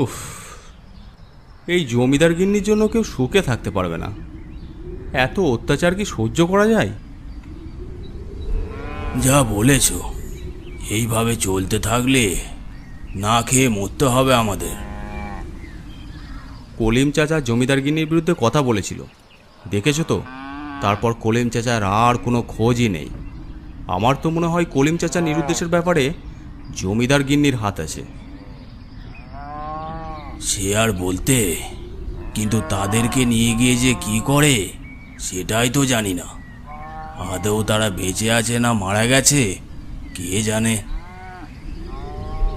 উফ, এই জমিদার গিন্নির জন্য কেউ সুখে থাকতে পারবে না। এত অত্যাচার কি সহ্য করা যায়? যা বলেছ, এইভাবে চলতে থাকলে না খেয়ে মরতে হবে আমাদের। কলিম চাচা জমিদার গিন্নির বিরুদ্ধে কথা বলেছিল, দেখেছো তো? তারপর কলিম চাচার আর কোনো খোঁজই নেই। আমার তো মনে হয় কলিম চাচা নিরুদ্দেশের ব্যাপারে জমিদার গিন্নির হাত আছে। সে আর বলতে, কিন্তু তাদেরকে নিয়ে গিয়ে যে কি করে সেটাই তো জানি না। আদৌ তারা বেঁচে আছে না মারা গেছে কে জানে।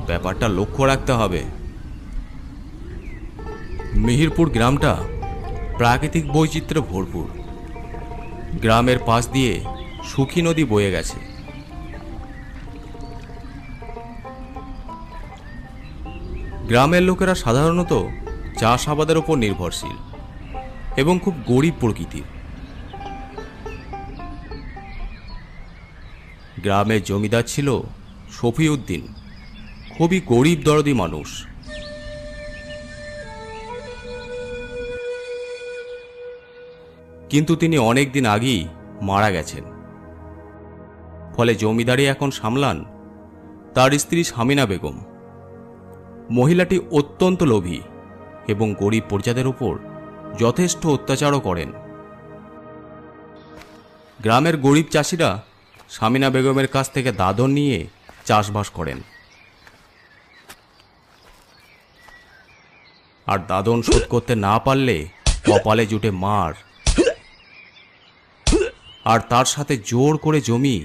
ব্যাপারটা লক্ষ্য রাখতে হবে। মিহিরপুর গ্রামটা প্রাকৃতিক বৈচিত্র্যে ভরপুর। গ্রামের পাশ দিয়ে সুখী নদী বয়ে গেছে। গ্রামের লোকেরা সাধারণত চাষাবাদের ওপর নির্ভরশীল এবং খুব গরিব প্রকৃতির। গ্রামের জমিদার ছিল শফিউদ্দিন, খুবই গরিব দরদি মানুষ। কিন্তু তিনি অনেক দিন আগেই মারা গেছেন। ফলে জমিদারি এখন সামলান তার স্ত্রী সামিনা বেগম। মহিলাটি অত্যন্ত লোভী এবং গরিব প্রজাদের উপর যথেষ্ট অত্যাচারও করেন। গ্রামের গরিব চাষিরা সামিনা বেগমের কাছ থেকে দাদন নিয়ে চাষবাস করেন, আর দাদন শোধ করতে না পারলে কপালে জুটে মার। আর তার সাথে জোর করে জমি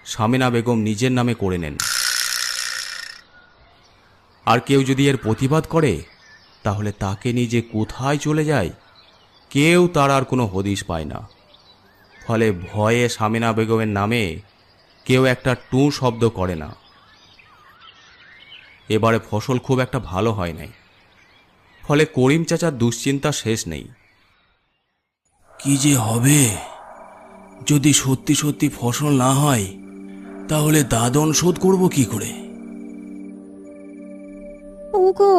সামিনা বেগম নিজের নামে করে নেন। আর কেউ যদি এর প্রতিবাদ করে তাহলে তাকে নিজে কোথায় চলে যায় কেউ তার আর কোনো হদিশ পায় না। ফলে ভয়ে সামিনা বেগমের নামে কেউ একটা টু শব্দ করে না। এবারে ফসল খুব একটা ভালো হয় নাই। ফলে করিম চাচার দুশ্চিন্তা শেষ নেই। কি যে হবে, যদি সত্যি সত্যি ফসল না হয় তাহলে দাদন শোধ করব কি করে? ওগো,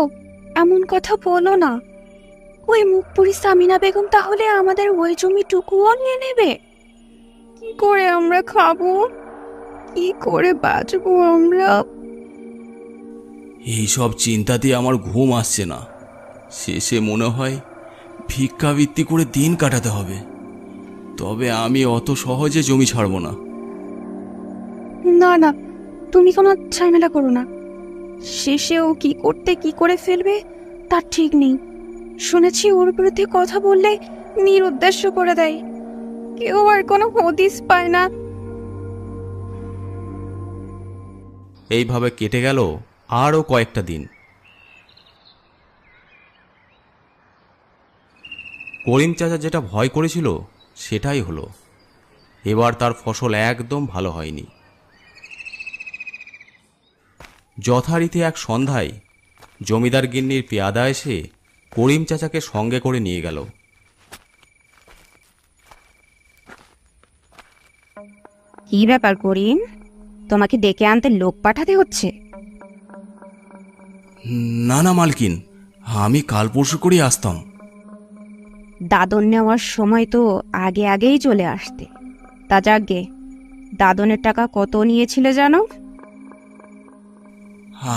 এমন কথা বলো না। ওই মুখপুরি সামিনা বেগম তাহলে আমাদের ওই জমিটুকুও নিয়ে নেবে? কি করে আমরা খাবো? কি করে বাঁচবো আমরা? এইসব চিন্তাতে আমার ঘুম আসছে না। শেষে মনে হয় ভিক্ষাবৃত্তি করে দিন কাটাতে হবে। তবে আমি অত সহজে জমি ছাড়বো না। না না, তুমি কোনো ঝামেলা করো না। শেষে ও কি করতে কি করে ফেলবে তার ঠিক নেই। শুনেছি ওর বিরুদ্ধে কথা বললে নিরুদ্দেশ্য করে দেয়, কেউ আর কোনো হদিস পায় না। এইভাবে কেটে গেল আরও কয়েকটা দিন। করিম চাচা যেটা ভয় করেছিল সেটাই হলো। এবার তার ফসল একদম ভালো হয়নি। যথারীতি এক সন্ধ্যায় জমিদার গিন্নির পেয়াদা এসে করিম চাচাকে সঙ্গে করে নিয়ে গেল। কি ব্যাপার করিম, তোমাকে ডেকে আনতে লোক পাঠাতে হচ্ছে? না না মালকিন, আমি কাল পরশু করেই আসতাম। দাদন নেওয়ার সময় তো আগে আগেই চলে আসতে। তা যাকগে, দাদনের টাকা কত নিয়েছিলে জানো?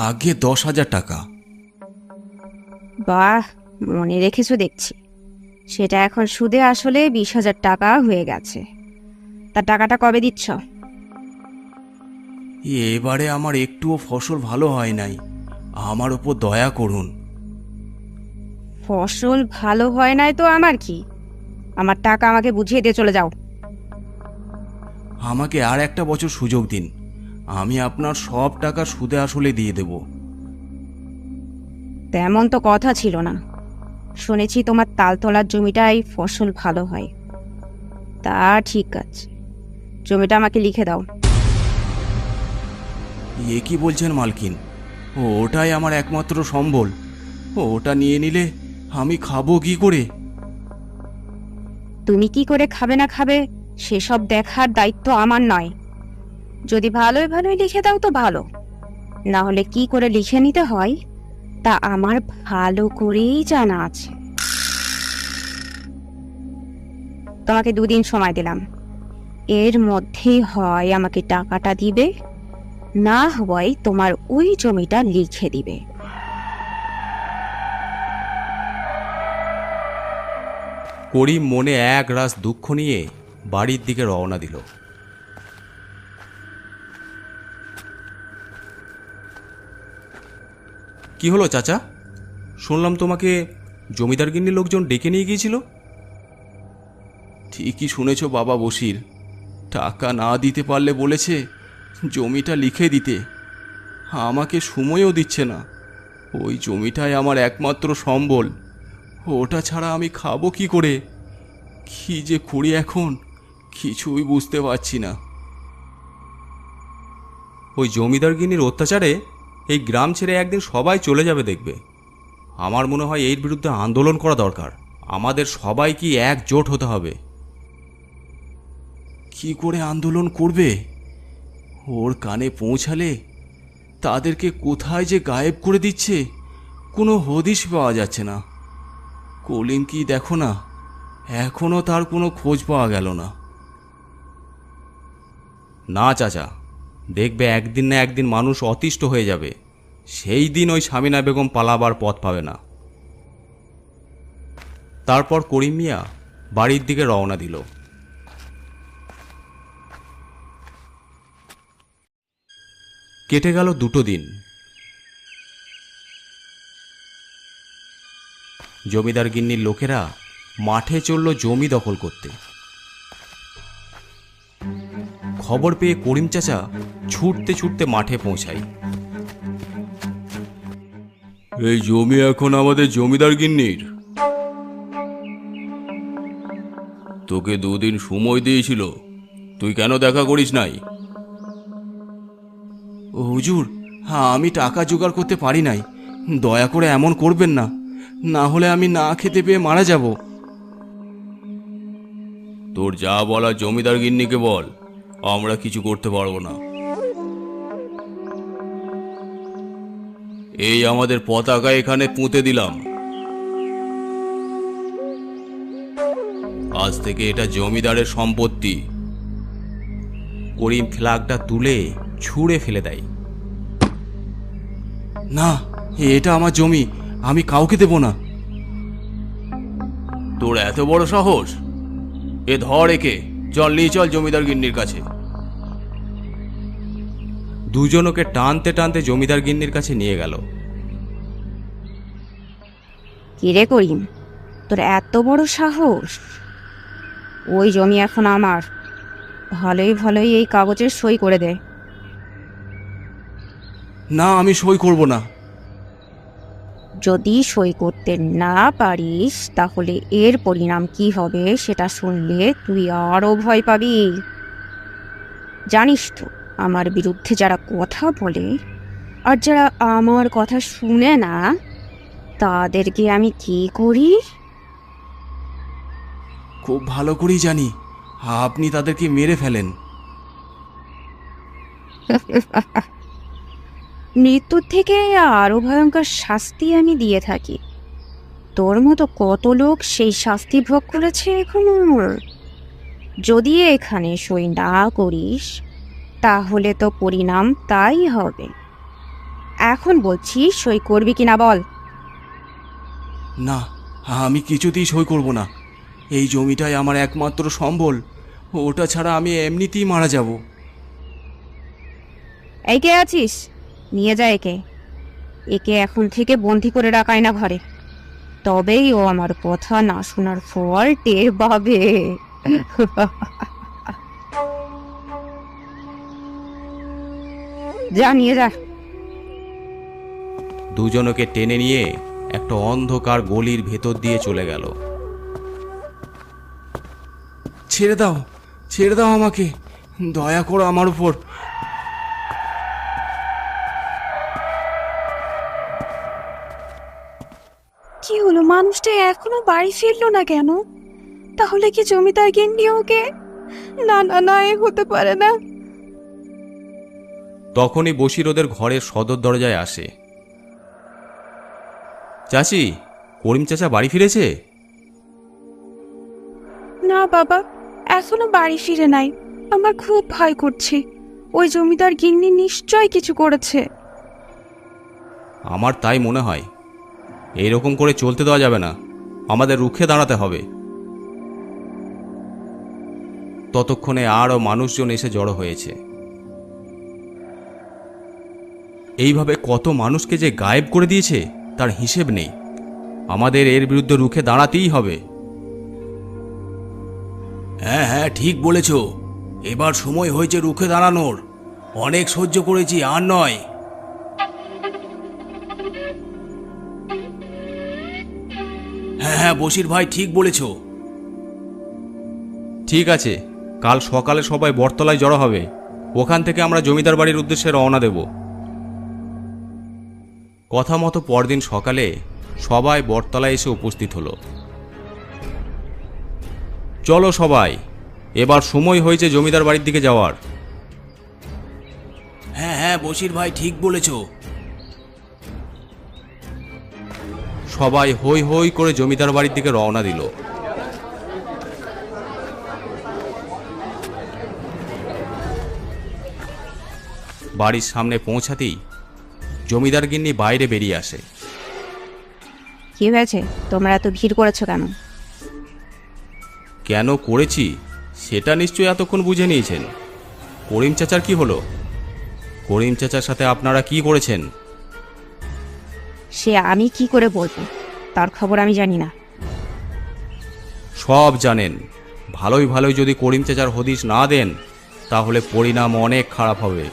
আগে 10,000 টাকা। বাহ, মনে রেখেছো দেখছি। সেটা এখন সুদে আসলে 20,000 টাকা হয়ে গেছে। তা টাকাটা কবে দিচ্ছ? এবারে আমার একটুও ফসল ভালো হয় নাই, আমার ওপর দয়া করুন। ফসল ভালো হয় নাই তো আমার কি? আমার টাকা আমাকে বুঝিয়ে দিয়ে চলে যাও। আমাকে আর একটা বছর সুযোগ দিন, আমি আপনার সব টাকা সুদে আসলে দিয়ে দেব। তেমন তো কথা ছিল না। শুনেছি তোমার তালতলার জমিটাই ফসল ভালো হয়। তা ঠিক আছে, জমিটা আমাকে লিখে দাও। এ কি বলছেন মালকিন? ওটাই আমার একমাত্র সম্বল। ওটা নিয়ে নিলে আমি খাবো কি করে? তুমি কি করে খাবে না খাবে সেসব দেখার দায়িত্ব আমার নয়। যদি ভালোই ভালোই লিখে দাও তো ভালো, না হলে কি করে লিখে নিতে হয় তা আমার ভালো করেই জানা আছে। তোমাকে 2 দিন সময় দিলাম, এর মধ্যে হয় আমাকে টাকাটা দিবে, না হয় তোমার ওই জমিটা লিখে দিবে। করিম মনে এক রাশ দুঃখ নিয়ে বাড়ির দিকে রওনা দিল। কি হলো চাচা? শুনলাম তোমাকে জমিদার গিন্নি লোকজন ডেকে নিয়ে গিয়েছিল। ঠিকই শুনেছ বাবা বশির, টাকা না দিতে পারলে বলেছে জমিটা লিখে দিতে। আমাকে সময়ও দিচ্ছে না। ওই জমিটাই আমার একমাত্র সম্বল, ওটা ছাড়া আমি খাবো কি করে? কি যে করি এখন কিছুই বুঝতে পারছি না। ওই জমিদার গিন্নির অত্যাচারে এই গ্রাম ছেড়ে একদিন সবাই চলে যাবে দেখবে। আমার মনে হয় এর বিরুদ্ধে আন্দোলন করা দরকার। আমাদের সবাইকে একজোট হতে হবে। কি করে আন্দোলন করবে? ওর কানে পৌঁছালে তাদেরকে কোথায় যে গায়েব করে দিচ্ছে কোনো হদিশ পাওয়া যাচ্ছে না। কলিম কি দেখো না, এখনো তার কোনো খোঁজ পাওয়া গেল না। না চাচা, দেখবে একদিন না একদিন মানুষ অতিষ্ঠ হয়ে যাবে, সেই দিন ওই সামিনা বেগম পালাবার পথ পাবে না। তারপর করিম মিয়া বাড়ির দিকে রওনা দিল। কেটে গেল 2 দিন। জমিদার গিন্নির লোকেরা মাঠে চলল জমি দখল করতে। খবর পেয়ে করিম চাচা ছুটতে ছুটতে মাঠে পৌঁছায়। এই জমি এখন আমাদের জমিদার গিন্নির। তোকে 2 দিন সময় দিয়েছিল, তুই কেন দেখা করিস নাই? হুজুর, আমি টাকা জোগাড় করতে পারি নাই, দয়া করে এমন করবেন না, না হলে আমি না খেতে পেয়ে মারা যাব। তোর যা বলা জমিদার গিন্নিকে বল, আমরা কিছু করতে পারবো না। এই আমাদের পতাকা এখানে পুঁতে দিলাম, আজ থেকে এটা জমিদারের সম্পত্তি। করিম ফ্ল্যাগটা তুলে ছুঁড়ে ফেলে দেয়। না, এটা আমার জমি, আমি কাউকে দেব না। তোর এত বড় সাহস? এ ধর একে, চল নিয়ে চল জমিদার গিন্নির কাছে। দুজনকে টানতে টানতে জমিদার গিন্নির কাছে নিয়ে গেল। কিরে করিম, তোর এত বড় সাহস? ওই জমি এখন আমার, ভালোই ভালোই এই কাগজের সই করে দে। না, আমি সই করব না। যদি সই করতে না পারিস তাহলে এর পরিণাম কি হবে সেটা শুনলে তুই আরো ভয় পাবি। জানিস তো আমার বিরুদ্ধে যারা কথা বলে আর যারা আমার কথা শুনে না তাদেরকে আমি কি করি? খুব ভালো করেই জানি, আপনি তাদেরকে মেরে ফেলেন। মৃত্যুর থেকে আরো ভয়ঙ্কর শাস্তি আমি দিয়ে থাকি। তোর মতো কত লোক সেই শাস্তি ভোগ করেছে এখনো। যদি এখানে সই না করিস তাহলে তো পরিণাম তাই হবে। এখন বলছি সই করবি কিনা বল। না, আমি কিছুতেই সই করব না। এই জমিটাই আমার একমাত্র সম্বল, ওটা ছাড়া আমি এমনিতেই মারা যাব। এই কে আছিস? নিয়ে যা একে। একে এখন থেকে বন্দি করে রাখাই না ঘরে, তবেই ও আমার কথা না শোনার ফল টের পাবে। যা নিয়ে যা। দুজনকে টেনে নিয়ে একটা অন্ধকার গলির ভেতর দিয়ে চলে গেল। ছেড়ে দাও, ছেড়ে দাও আমাকে, দয়া করো আমার উপর। কি হলো, মানুষটা এখনো বাড়ি ফিরলো না কেন? তাহলে কি জমিদার গিন্নি ওকে? না না না, এ হতে পারে না। তখনই বশির ওদের ঘরের সদর দরজায় আসে। চাচি, করিম চাচা বাড়ি ফিরেছে? না বাবা, এখনো বাড়ি ফিরে নাই। আমার খুব ভয় করছে। ওই জমিদার গিন্নি নিশ্চয় কিছু করেছে। আমার তাই মনে হয়। এইরকম করে চলতে দেওয়া যাবে না, আমাদের রুখে দাঁড়াতে হবে। ততক্ষণে আরও মানুষজন এসে জড়ো হয়েছে। এইভাবে কত মানুষকে যে গায়েব করে দিয়েছে তার হিসেব নেই। আমাদের এর বিরুদ্ধে রুখে দাঁড়াতেই হবে। হ্যাঁ হ্যাঁ, ঠিক বলেছ। এবার সময় হয়েছে রুখে দাঁড়ানোর। অনেক সহ্য করেছি, আর নয়। হ্যাঁ হ্যাঁ, বশির ভাই ঠিক বলেছ। ঠিক আছে, কাল সকালে সবাই বটতলায় জড়ো হবে। ওখান থেকে আমরা জমিদার বাড়ির উদ্দেশ্যে রওনা দেব। কথা মতো পরদিন সকালে সবাই বটতলায় এসে উপস্থিত হলো। চলো সবাই, এবার সময় হয়েছে জমিদার বাড়ির দিকে যাওয়ার। হ্যাঁ হ্যাঁ, বশির ভাই ঠিক বলেছ। সবাই হই হই করে জমিদার বাড়ির দিকে রওনা দিল। বাড়ির সামনে পৌঁছাতেই জমিদার গিন্নি বাইরে বেরিয়ে আসে। কি হয়েছে? তোমরা এত ভিড় করেছো কেন? কেন করেছি সেটা নিশ্চয়ই এতক্ষণ বুঝে নিয়েছেন। করিম চাচার কি হলো? করিম চাচার সাথে আপনারা কি করেছেন? সে আমি কি করে বলবো? তার খবর আমি জানি না। সব জানেন। ভালোই ভালোই যদি করিম চাচার হদিশ না দেন তাহলে পরিণাম অনেক খারাপ হবে।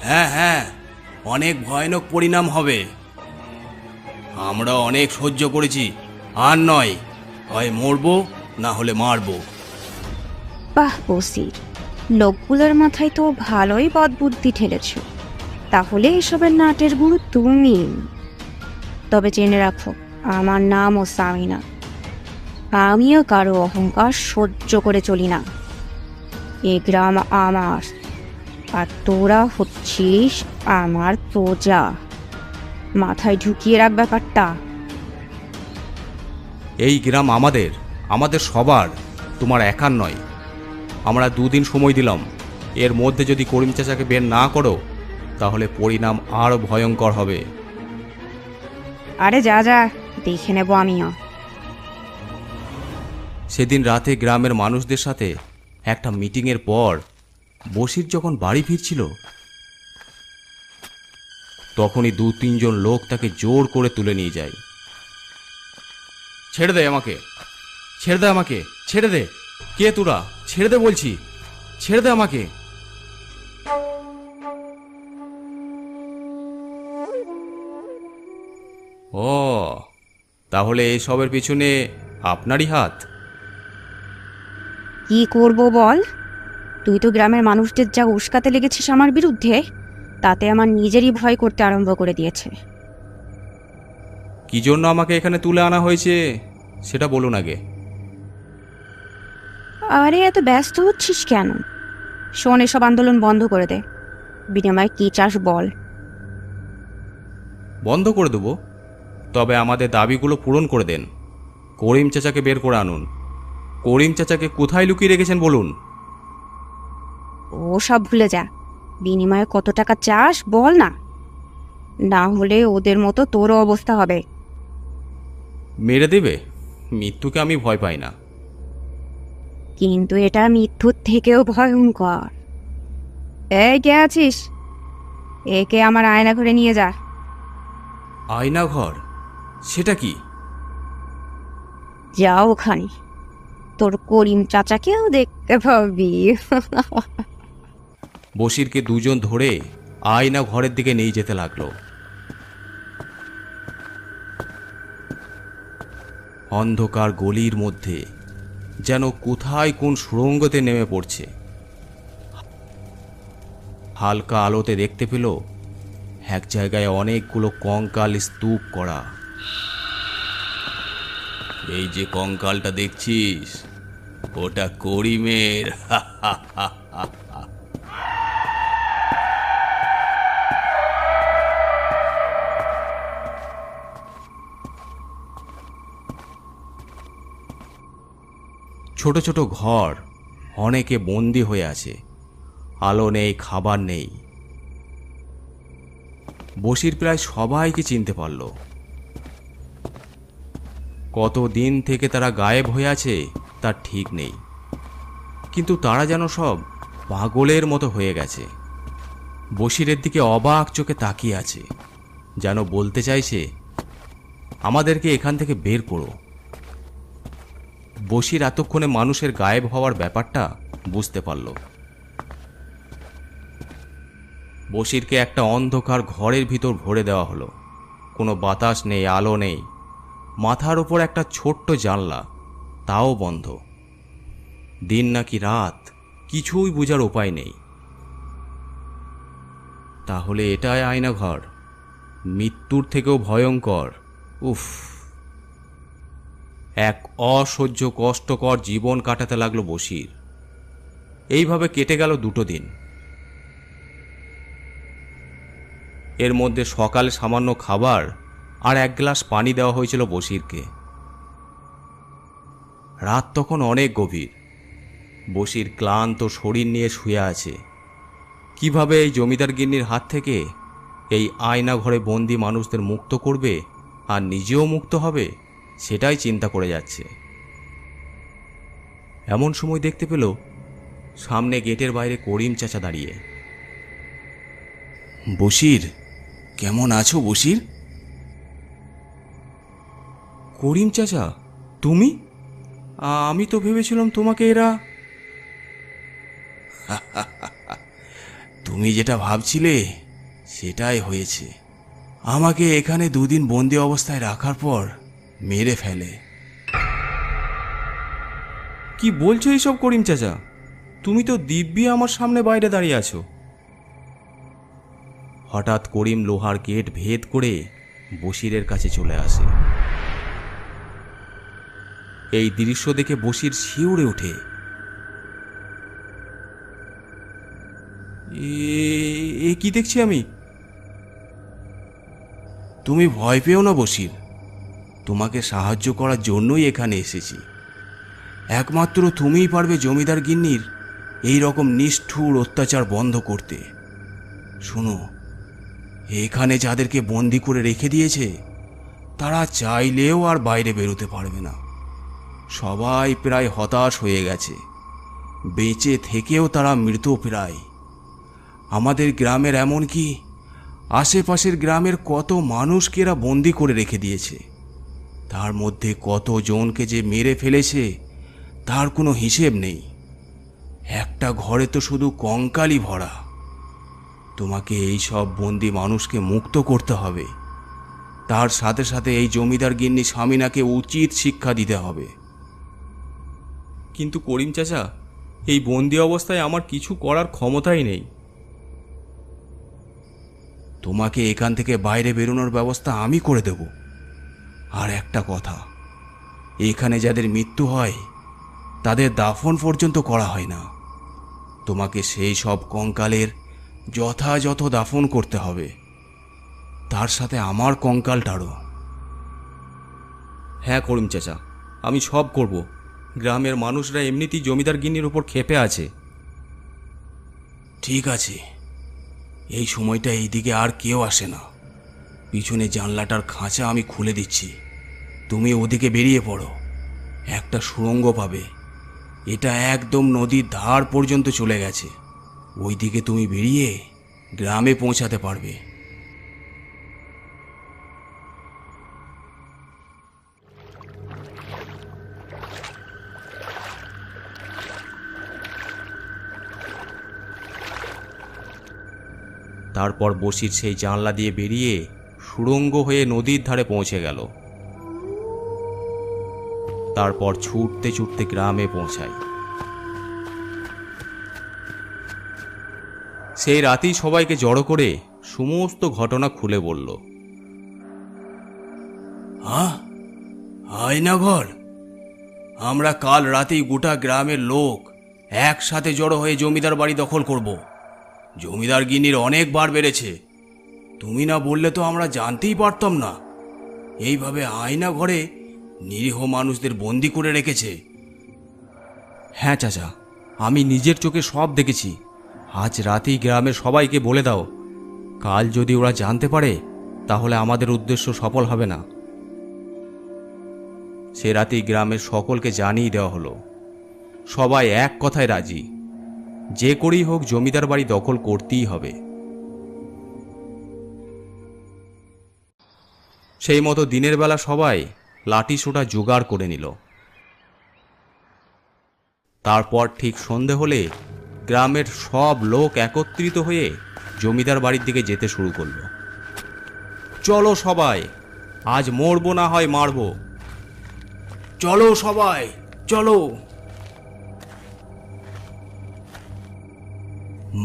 হ্যাঁ হ্যাঁ, অনেক ভয়ানক পরিণাম হবে। আমরা অনেক সহ্য করেছি, আর নয়। হয় মরবো, না হলে মারবো। বাহ বসির, লোকগুলোর মাথায় তো ভালোই বদবুদ্ধি ঠেলেছ। তাহলে এসবের নাটের গুরু তুমি। তবে জেনে রাখো, আমার নামও সামিনা। আমিও কারো অহংকার সহ্য করে চলি না। এ গ্রাম আমার, আর তোরা হচ্ছিস আমার প্রজা। মাথায় ঢুকিয়ে রাখ ব্যাপারটা। এই গ্রাম আমাদের, আমাদের সবার, তোমার একার নয়। আমরা 2 দিন সময় দিলাম। এর মধ্যে যদি করিম চাচাকে বের না করো তাহলে পরিণাম আরও ভয়ঙ্কর হবে। আরে যা যা, দেখে নেব আমিও। সেদিন রাতে গ্রামের মানুষদের সাথে একটা মিটিংয়ের পর বশির যখন বাড়ি ফিরছিল তখনই 2-3 জন লোক তাকে জোর করে তুলে নিয়ে যায়। ছেড়ে দে আমাকে, ছেড়ে দে আমাকে, ছেড়ে দে। কে তোরা? ছেড়ে দে বলছি, ছেড়ে দে আমাকে। ও, তাহলে এসবের পিছনে আপনারই হাত? কি করব বল? তুই তো গ্রামের মানুষদের যা উস্কাতে লেগেছিস আমার বিরুদ্ধে, তাতে আমার নিজেরই ভয় করতে আরম্ভ করে দিয়েছে। কি জন্য আমাকে এখানে তুলে আনা হয়েছে সেটা বলুন আগে। আরে এত ব্যস্ত হচ্ছিস কেন? শোন, এসব আন্দোলন বন্ধ করে দে। বিনিময়ে কি চাস বল? বন্ধ করে দেবো, তবে আমাদের দাবিগুলো পূরণ করে দেন। করিম চাচাকে বের করে আনুন। করিম চাচাকে কোথায় লুকিয়ে রেখেছেন বলুন। ও সব ভুলে যা। বিনিময়ে কত টাকা চাস বল না, না হলে ওদের মতো তোরও অবস্থা হবে। মেরে দেবে? মৃত্যুকে আমি ভয় পাই না। কিন্তু এটা মৃত্যুর থেকেও ভয়ঙ্কর। এই কে আছিস? একে আমার আয়না ঘরে নিয়ে যা। আয়নাঘর? সেটা কি? যা ওখানে, তোর করিম চাচাকেও দেখতে পাবি। বশিরকে 2 জন ধরে আয়না ঘরের দিকে নিয়ে যেতে লাগলো। অন্ধকার গলির মধ্যে যেন কোথায় কোন সুড়ঙ্গতে নেমে পড়ছে। হালকা আলোতে দেখতে পেল এক জায়গায় অনেকগুলো কঙ্কাল স্তূপ করা। এই যে কঙ্কালটা দেখছিস, ওটা করিমের। ছোট ছোট ঘর, অনেকে বন্দি হয়ে আছে। আলো নেই, খাবার নেই। বসির প্রায় সবাইকে চিনতে পারল। কত দিন থেকে তারা গায়েব হয়ে আছে তার ঠিক নেই, কিন্তু তারা যেন সব পাগলের মতো হয়ে গেছে। বসিরের দিকে অবাক চোখে তাকিয়ে আছে, যেন বলতে চাইছে, আমাদেরকে এখান থেকে বের করো। বসির এতক্ষণে মানুষের গায়েব হওয়ার ব্যাপারটা বুঝতে পারল। বসিরকে একটা অন্ধকার ঘরের ভিতর ভরে দেওয়া হলো। কোনো বাতাস নেই, আলো নেই। মাথার ওপর একটা ছোট্ট জানলা, তাও বন্ধ। দিন নাকি রাত কিছুই বোঝার উপায় নেই। তাহলে এটাই আয়নাঘর? মৃত্যুর থেকেও ভয়ঙ্কর। উফ! এক অসহ্য কষ্টকর জীবন কাটাতে লাগলো বসির। এইভাবে কেটে গেল 2 দিন। এর মধ্যে সকালে সামান্য খাবার আর 1 গ্লাস পানি দেওয়া হয়েছিল বসিরকে। রাত তখন অনেক গভীর। বসির ক্লান্ত শরীর নিয়ে শুয়ে আছে। কিভাবে এই জমিদার গিন্নির হাত থেকে এই আয়না ঘরে বন্দি মানুষদের মুক্ত করবে আর নিজেও মুক্ত হবে, সেটাই চিন্তা করে যাচ্ছে। এমন সময় দেখতে পেল সামনে গেটের বাইরে করিম চাচা দাঁড়িয়ে। বসির, কেমন আছো বসির? করিম চাচা, তুমি? আমি তো ভেবেছিলাম তোমাকে এরা... তুমি যেটা ভাবছিলে সেটাই হয়েছে। আমাকে এখানে 2 দিন বন্দি অবস্থায় রাখার পর মেরে ফেলে। কি বলছো এইসব করিম চাচা? তুমি তো দিব্যি আমার সামনে বাইরে দাঁড়িয়ে আছো। হঠাৎ করিম লোহার গেট ভেদ করে বসিরের কাছে চলে আসে। এই দৃশ্য দেখে বসির শিউরে ওঠে। এ কি দেখছি আমি? তুমি ভয় পেও না বসির, তোমাকে সাহায্য করার জন্যই এখানে এসেছি। একমাত্র তুমিই পারবে জমিদার গিন্নির এই রকম নিষ্ঠুর অত্যাচার বন্ধ করতে। শোনো, এখানে যাদেরকে বন্দি করে রেখে দিয়েছে তারা চাইলেও আর বাইরে বেরোতে পারবে না। সবাই প্রায় হতাশ হয়ে গেছে, বেঁচে থেকেও তারা মৃত প্রায়। আমাদের গ্রামের, এমনকি আশেপাশের গ্রামের কত মানুষকে এরা বন্দি করে রেখে দিয়েছে। তার মধ্যে কতজনকে যে মেরে ফেলেছে তার কোনো হিসেব নেই। একটা ঘরে তো শুধু কঙ্কালই ভরা। তোমাকে এই সব বন্দি মানুষকে মুক্ত করতে হবে। তার সাথে সাথে এই জমিদার গিন্নি স্বামীনাকে উচিত শিক্ষা দিতে হবে। কিন্তু করিম চাচা, এই বন্দি অবস্থায় আমার কিছু করার ক্ষমতাই নেই। তোমাকে এখান থেকে বাইরে বেরোনোর ব্যবস্থা আমি করে দেব। আর একটা কথা, এখানে যাদের মৃত্যু হয় তাদের দাফন পর্যন্ত করা হয় না। তোমাকে সেই সব কঙ্কালের যথাযথ দাফন করতে হবে, তার সাথে আমার কঙ্কালটারও। হ্যাঁ করিম চাচা, আমি সব করব। গ্রামের মানুষরা এমনিতেই জমিদার গিন্নির উপর ক্ষেপে আছে। ঠিক আছে, এই সময়টা এইদিকে আর কেউ আসে না। পিছনে জানলাটার খাঁচা আমি খুলে দিচ্ছি, তুমি ওদিকে বেরিয়ে পড়ো। একটা সুড়ঙ্গ পাবে, এটা একদম নদীর ধার পর্যন্ত চলে গেছে। ওইদিকে তুমি বেরিয়ে গ্রামে পৌঁছাতে পারবে। তারপর বসির সেই জানলা দিয়ে বেরিয়ে সুড়ঙ্গ হয়ে নদীর ধারে পৌঁছে গেল। তারপর ছুটতে ছুটতে গ্রামে পৌঁছায়। সেই রাতেই সবাইকে জড়ো করে সমস্ত ঘটনা খুলে বলল। আয়নাঘর? আমরা কাল রাতেই গোটা গ্রামের লোক একসাথে জড়ো হয়ে জমিদার বাড়ি দখল করব। জমিদার গিন্নির অনেক বার বেড়েছে। তুমি না বললে তো আমরা জানতেই পারতাম না এইভাবে আয়না ঘরে নিরীহ মানুষদের বন্দি করে রেখেছে। হ্যাঁ চাচা, আমি নিজের চোখে সব দেখেছি। আজ রাতেই গ্রামের সবাইকে বলে দাও। কাল যদি ওরা জানতে পারে তাহলে আমাদের উদ্দেশ্য সফল হবে না। সে রাতেই গ্রামের সকলকে জানিয়ে দেওয়া হলো। সবাই এক কথায় রাজি, যে করেই হোক জমিদার বাড়ি দখল করতেই হবে। সেই মতো দিনের বেলা সবাই লাঠি সোটা জোগাড় করে নিল। তারপর ঠিক সন্ধে হলে গ্রামের সব লোক একত্রিত হয়ে জমিদার বাড়ির দিকে যেতে শুরু করলো। চলো সবাই, আজ মরবো না হয় মারবো। চলো সবাই, চলো।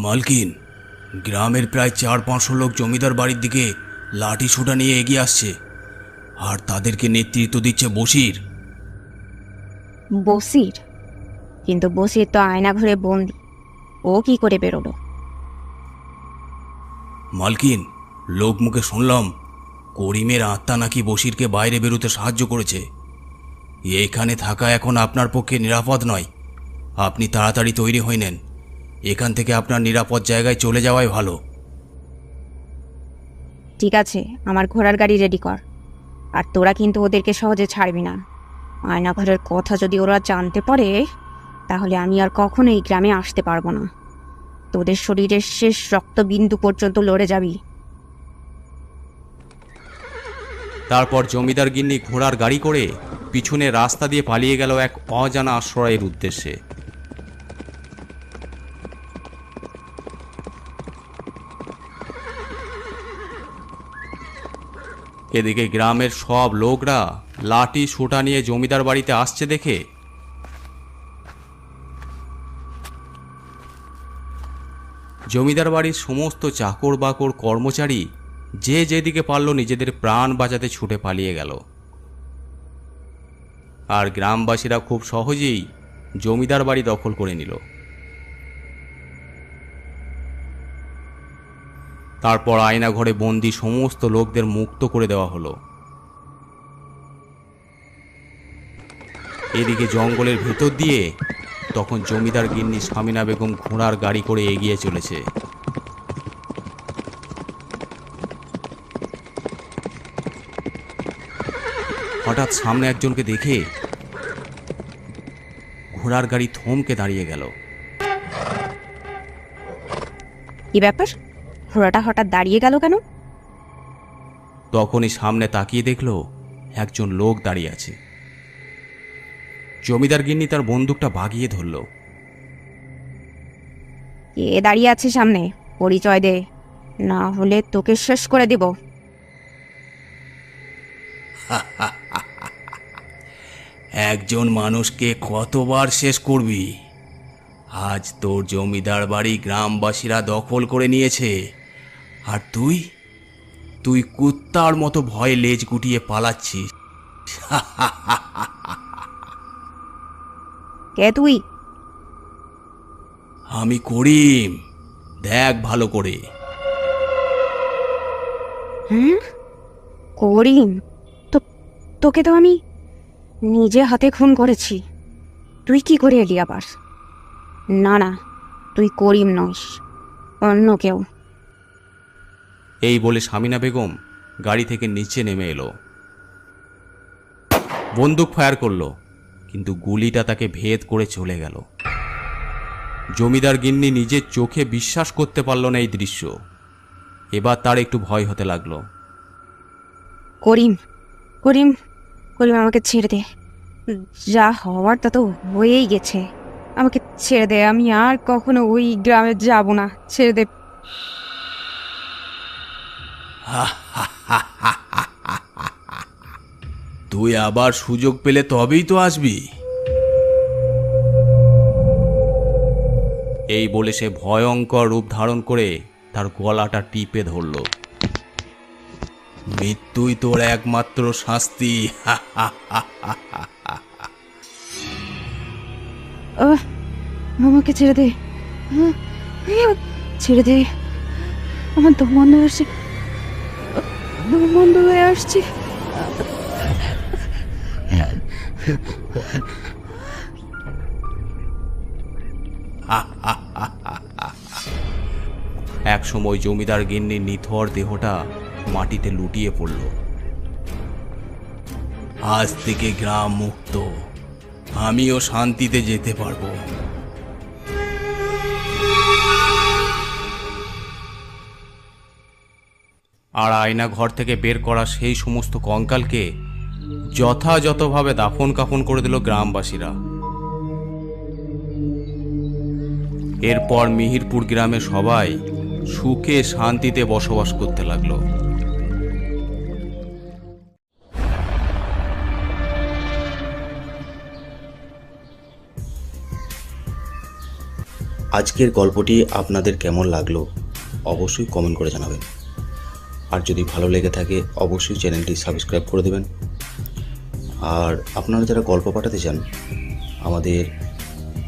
মালকিন, গ্রামের প্রায় 400-500 লোক জমিদার বাড়ির দিকে লাঠি সোটা নিয়ে এগিয়ে আসছে, আর তাদেরকে নেতৃত্ব দিচ্ছে বশির। বসির? কিন্তু বসির তো আয়না ঘরে বন্দি, ও কি করে বেরোলো? মালকিন, লোক মুখে শুনলাম করিমের আত্মা নাকি বশিরকে বাইরে বেরোতে সাহায্য করেছে। এখানে থাকা এখন আপনার পক্ষে নিরাপদ নয়। আপনি তাড়াতাড়ি তৈরি হয়ে নেন, এখান থেকে আপনার নিরাপদ জায়গায় চলে যাওয়াই ভালো। ঠিক আছে, আমার ঘোড়ার গাড়ি রেডি কর। আর তোরা কিন্তু ওদেরকে সহজে ছাড়বি না। আয়না ঘরের কথা যদি ওরা জানতে পারে তাহলে আমি আর কখনো এই গ্রামে আসতে পারবো না। তোদের শরীরের শেষ রক্তবিন্দু পর্যন্ত লড়ে যাবি। তারপর জমিদার গিন্নি ঘোড়ার গাড়ি করে পিছনে রাস্তা দিয়ে পালিয়ে গেল এক অজানা আশ্রয়ের উদ্দেশ্যে। এদিকে গ্রামের সব লোকরা লাঠি সোটা নিয়ে জমিদার বাড়িতে আসছে দেখে জমিদার বাড়ির সমস্ত চাকর বাকর কর্মচারী যে যেদিকে পারল নিজেদের প্রাণ বাঁচাতে ছুটে পালিয়ে গেল। আর গ্রামবাসীরা খুব সহজেই জমিদার বাড়ি দখল করে নিল। তারপর আয়না ঘরে বন্দি সমস্ত লোকদের মুক্ত করে দেওয়া হলো। এদিকে জঙ্গলের ভেতর দিয়ে তখন জমিদার গিন্নি সামিনা বেগম ঘোড়ার গাড়ি করে এগিয়ে চলেছে। হঠাৎ সামনে একজনকে দেখে ঘোড়ার গাড়ি থমকে দাঁড়িয়ে গেল। কি ব্যাপার? ঘোড়াটা হঠাৎ দাঁড়িয়ে গেল কেন? তখনই সামনে তাকিয়ে দেখল একজন লোক দাঁড়িয়ে আছে। জমিদার গিন্নি তার বন্দুকটা বাগিয়ে ধরল। কে দাঁড়িয়ে আছে সামনে? পরিচয় দে, না হলে তোকে শেষ করে দেব। একজন মানুষকে কতবার শেষ করবি? আজ তোর জমিদার বাড়ি গ্রামবাসীরা দখল করে নিয়েছে, আর তুই তুই কুত্তার মতো ভয়ে লেজ গুটিয়ে পালাচ্ছিস। কে তুই? আমি করিম, দেখ ভালো করে। হুম, করিম? তোকে তো আমি নিজে হাতে খুন করেছি। তুই কি করে এলি আবার? না না, তুই করিম নস, অন্য কেউ। এই বলে সামিনা বেগম গাড়ি থেকে নিচে নেমে এলো, বন্দুক ফায়ার করলো, কিন্তু গুলিটা তাকে ভেদ করে চলে গেল। জমিদার গিন্নি নিজের চোখে বিশ্বাস করতে পারল না এই দৃশ্য। এবার তার একটু ভয় হতে লাগলো। করিম, করিম, করিম, আমাকে ছেড়ে দে। যা হওয়ার তা তো হয়েই গেছে। আমাকে ছেড়ে দে, আমি আর কখনো ওই গ্রামে যাব না। ছেড়ে দে। তুই আবার সুযোগ পেলে তবেই তো আসবি। এই বলে সে ভয়ঙ্কর রূপ ধারণ করে তার গলাটা টিপে ধরল। মৃত্যুই তোর একমাত্র শাস্তি। আমাকে ছেড়ে দে, ছেড়ে দে। আমার দম বন্ধ হয়ে আসছে, দম বন্ধ হয়ে আসছে। একসময় জমিদার গিন্নির নিথর দেহটা মাটিতে লুটিয়ে পড়ল। আজ থেকে গ্রাম মুক্ত, আমিও শান্তিতে যেতে পারবো। আর আয়না ঘর থেকে বের করা সেই সমস্ত কঙ্কালকে যথাযথভাবে দাফন কাফন করে দিল গ্রামবাসীরা। এরপর মিহিরপুর গ্রামে সবাই সুখে শান্তিতে বসবাস করতে লাগলো। আজকের গল্পটি আপনাদের কেমন লাগলো অবশ্যই কমেন্ট করে জানাবেন। আর যদি ভালো লেগে থাকে অবশ্যই চ্যানেলটি সাবস্ক্রাইব করে দেবেন। আর আপনারা যারা গল্প পাঠাতে চান আমাদের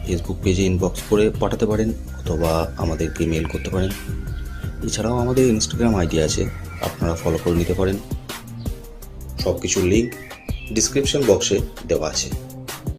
ফেসবুক পেজে ইনবক্স করে পাঠাতে পারেন, অথবা আমাদেরকে মেল করতে পারেন। এছাড়াও আমাদের ইনস্টাগ্রাম আইডি আছে, আপনারা ফলো করে নিতে পারেন। সব কিছুর লিঙ্ক ডিসক্রিপশন বক্সে দেওয়া আছে।